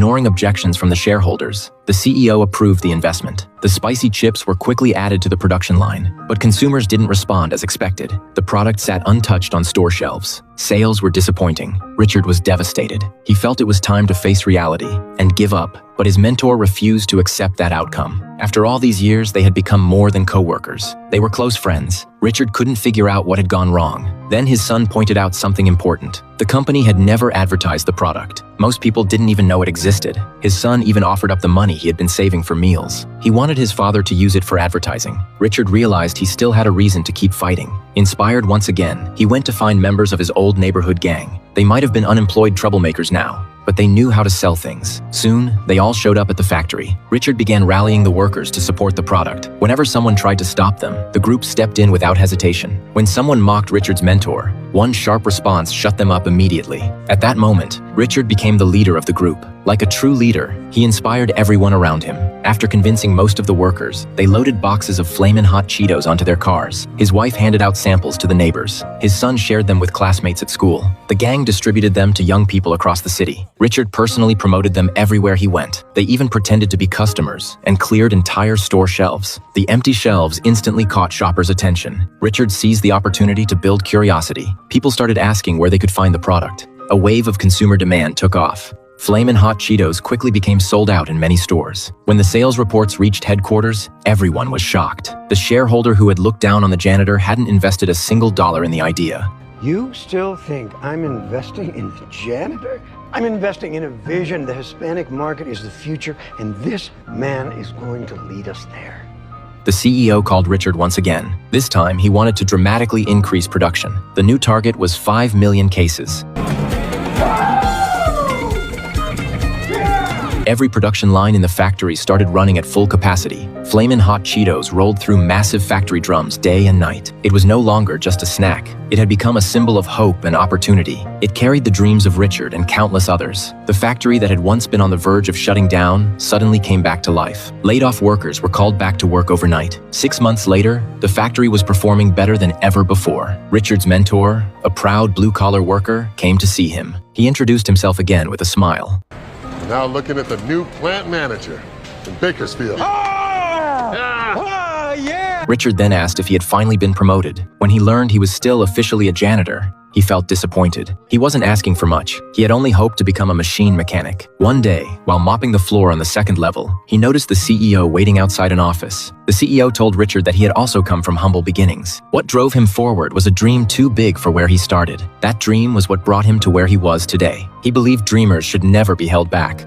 Ignoring objections from the shareholders, the CEO approved the investment. The spicy chips were quickly added to the production line, but consumers didn't respond as expected. The product sat untouched on store shelves. Sales were disappointing. Richard was devastated. He felt it was time to face reality and give up, but his mentor refused to accept that outcome. After all these years, they had become more than co-workers. They were close friends. Richard couldn't figure out what had gone wrong. Then his son pointed out something important. The company had never advertised the product. Most people didn't even know it existed. His son even offered up the money he had been saving for meals. He wanted his father to use it for advertising. Richard realized he still had a reason to keep fighting. Inspired once again, he went to find members of his old neighborhood gang. They might have been unemployed troublemakers now, but they knew how to sell things. Soon, they all showed up at the factory. Richard began rallying the workers to support the product. Whenever someone tried to stop them, the group stepped in without hesitation. When someone mocked Richard's mentor, one sharp response shut them up immediately. At that moment, Richard became the leader of the group. Like a true leader, he inspired everyone around him. After convincing most of the workers, they loaded boxes of flamin' hot Cheetos onto their cars. His wife handed out samples to the neighbors. His son shared them with classmates at school. The gang distributed them to young people across the city. Richard personally promoted them everywhere he went. They even pretended to be customers and cleared entire store shelves. The empty shelves instantly caught shoppers' attention. Richard seized the opportunity to build curiosity. People started asking where they could find the product. A wave of consumer demand took off. Flamin' Hot Cheetos quickly became sold out in many stores. When the sales reports reached headquarters, everyone was shocked. The shareholder who had looked down on the janitor hadn't invested a single dollar in the idea. You still think I'm investing in the janitor? I'm investing in a vision. The Hispanic market is the future, and this man is going to lead us there. The CEO called Richard once again. This time, he wanted to dramatically increase production. The new target was 5 million cases. Every production line in the factory started running at full capacity. Flamin' Hot Cheetos rolled through massive factory drums day and night. It was no longer just a snack. It had become a symbol of hope and opportunity. It carried the dreams of Richard and countless others. The factory that had once been on the verge of shutting down suddenly came back to life. Laid-off workers were called back to work overnight. 6 months later, the factory was performing better than ever before. Richard's mentor, a proud blue-collar worker, came to see him. He introduced himself again with a smile. Now looking at the new plant manager in Bakersfield. Yeah! Richard then asked if he had finally been promoted. When he learned he was still officially a janitor, he felt disappointed. He wasn't asking for much. He had only hoped to become a machine mechanic. One day, while mopping the floor on the second level, he noticed the CEO waiting outside an office. The CEO told Richard that he had also come from humble beginnings. What drove him forward was a dream too big for where he started. That dream was what brought him to where he was today. He believed dreamers should never be held back.